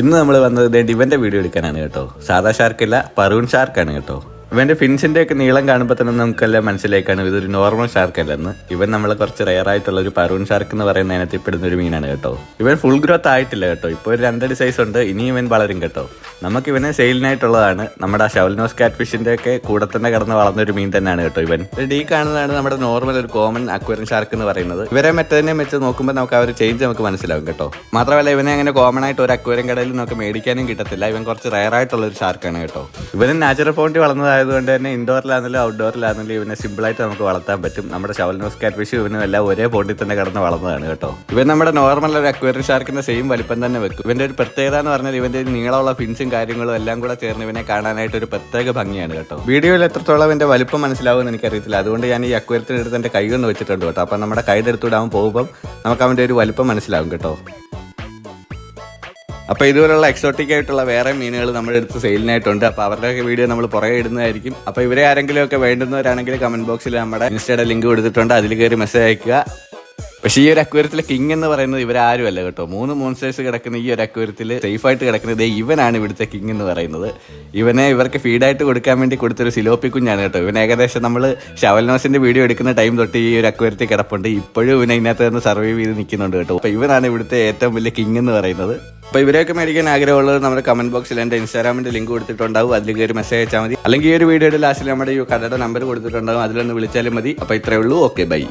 ഇന്ന് നമ്മൾ വന്നത് ഇവന്റെ വീഡിയോ എടുക്കാനാണ് കേട്ടോ. സാധാ ഷാർക്കല്ല, പറൂൺ ഷാർക്കാണ് കേട്ടോ. ഇവന്റെ ഫിൻസിന്റെ ഒക്കെ നീളം കാണുമ്പോൾ തന്നെ നമുക്കെല്ലാം മനസ്സിലാക്കാണ് ഇതൊരു നോർമൽ ഷാർക്ക് അല്ലെന്ന്. ഇവൻ നമ്മൾ കുറച്ച് റെയർ ആയിട്ടുള്ള ഒരു പറൂൺ ഷാർക്ക് എന്ന് പറയുന്ന അതിനകത്ത് ഇപ്പെടുന്ന ഒരു മീനാണ് കേട്ടോ. ഇവൻ ഫുൾ ഗ്രോത്ത് ആയിട്ടില്ല കേട്ടോ. ഇപ്പോൾ ഒരു 2 അടി സൈസ് ഉണ്ട്. ഇനി ഇവൻ വളരും കേട്ടോ. നമുക്ക് ഇവനെ സെയിലിനായിട്ടുള്ളതാണ്. നമ്മുടെ ആ ഷവൽനോസ് കാറ്റ് ഫിഷിന്റെ ഒക്കെ കൂടെ തന്നെ കിടന്ന് വളർന്ന ഒരു മീൻ തന്നെയാണ് കേട്ടോ ഇവൻ. ഈ കാണുന്നതാണ് നമ്മുടെ നോർമൽ ഒരു കോമൺ അക്വേറിയം ഷാർക്ക് എന്ന് പറയുന്നത്. ഇവരെ മറ്റേതിനെ വെച്ച് നോക്കുമ്പോൾ നമുക്ക് ആ ഒരു ചേഞ്ച് നമുക്ക് മനസ്സിലാവും കേട്ടോ. മാത്രമല്ല ഇവനെ അങ്ങനെ കോമൺ ആയിട്ട് ഒരു അക്വേറിയം കടയിൽ നമുക്ക് മേടിക്കാനും കിട്ടത്തില്ല. ഇവൻ കുറച്ച് റെയർ ആയിട്ടുള്ള ഒരു ഷാർക്കാണ് കേട്ടോ. ഇവന് നാച്ചുറൽ ഫോണ്ടി വളർന്നതായതുകൊണ്ട് തന്നെ ഇൻഡോറിലാണെങ്കിലും ഔട്ട്ഡോറിലാണെങ്കിലും ഇവനെ സിമ്പിളായിട്ട് നമുക്ക് വളർത്താൻ പറ്റും. നമ്മുടെ ഷവൽനോസ് കാറ്റ് ഫിഷ് ഇവനും എല്ലാം ഒരേ പോണ്ടിൽ തന്നെ കിടന്ന് വളർന്നതാണ് കേട്ടോ. ഇവൻ നമ്മുടെ നോർമൽ ഒരു അക്വേറിയം ഷാർക്കിന്റെ സെയിം വലിപ്പം തന്നെ വെക്കും. ഇവന്റെ ഒരു പ്രത്യേകത എന്ന് പറഞ്ഞാൽ ഇവന്റെ നീളമുള്ള ഫിൻസും കാര്യങ്ങളും എല്ലാം കൂടെ ചേർന്ന് ഇവനെ കാണാനായിട്ട് ഒരു പ്രത്യേക ഭംഗിയാണ് കേട്ടോ. വീഡിയോയിൽ എത്രത്തോളം ഇവന്റെ വലിപ്പം മനസ്സിലാവുമെന്ന് എനിക്കറിയത്തില്ല. അതുകൊണ്ട് ഞാൻ ഈ അക്വേറിയത്തിന് എടുത്ത് എന്റെ കൈ കൊണ്ട് വെച്ചിട്ടുണ്ട് കേട്ടോ. അപ്പം നമ്മുടെ കൈയുടെ അടുത്തൂടാൻ പോകുമ്പോൾ നമുക്ക് അവന്റെ ഒരു വലിപ്പം മനസ്സിലാവും കേട്ടോ. അപ്പോൾ ഇതുപോലുള്ള എക്സോട്ടിക് ആയിട്ടുള്ള വേറെ മീനുകൾ നമ്മുടെ അടുത്ത് സെയിലിനായിട്ടുണ്ട്. അപ്പോൾ അവരുടെയൊക്കെ വീഡിയോ നമ്മൾ പുറകെ ഇടുന്നതായിരിക്കും. അപ്പോൾ ഇവരെ ആരെങ്കിലും ഒക്കെ വേണ്ടുന്നവരാണെങ്കിൽ കമന്റ് ബോക്സിൽ നമ്മുടെ ഇൻസ്റ്റയുടെ ലിങ്ക് കൊടുത്തിട്ടുണ്ട്. അതിൽ കയറി മെസ്സേജ് അയക്കുക. പക്ഷേ ഈ ഒരു അക്വേറിയത്തിലെ കിങ് എന്ന് പറയുന്നത് ഇവരാരും അല്ല കേട്ടോ. 3 മോൺസ്റ്റേഴ്സ് കിടക്കുന്ന ഈ ഒരു അക്വേറിയത്തിൽ സേഫായിട്ട് കിടക്കുന്നത് ഇവനാണ് ഇവിടുത്തെ കിങ് എന്ന് പറയുന്നത്. ഇവനെ ഇവർക്ക് ഫീഡായിട്ട് കൊടുക്കാൻ വേണ്ടി കൊടുത്തൊരു സിലോപ്പി കുഞ്ഞാണ് കേട്ടോ. ഇവൻ ഏകദേശം നമ്മൾ ഷവൽനോസിന്റെ വീഡിയോ എടുക്കുന്ന ടൈം തൊട്ട് ഈ ഒരു അക്വേറിയത്തിൽ കിടപ്പുണ്ട്. ഇപ്പോഴും ഇവനെ ഇതിനകത്ത് നിന്ന് സർവൈവ് ചെയ്ത് നിൽക്കുന്നുണ്ട് കേട്ടോ. അപ്പോൾ ഇവനാണ് ഇവിടുത്തെ ഏറ്റവും വലിയ കിങ് എന്ന് പറയുന്നത്. അപ്പോൾ ഇവരെയൊക്കെ മേടിക്കാൻ ആഗ്രഹമുള്ളത് നമ്മുടെ കമന്റ് ബോക്സിൽ എൻ്റെ ഇൻസ്റ്റാഗ്രാമിന്റെ ലിങ്ക് കൊടുത്തിട്ടുണ്ടാവും. അതിൽ കയറി മെസ്സേജ് അയച്ചാൽ മതി. അല്ലെങ്കിൽ ഈ ഒരു വീഡിയോയുടെ ലാസ്റ്റിൽ നമ്മുടെ ഈ കടയുടെ നമ്പർ കൊടുത്തിട്ടുണ്ടാവും. അതിലൊന്ന് വിളിച്ചാലും മതി. അപ്പോൾ ഇത്രയേ ഉള്ളൂ. Okay, by.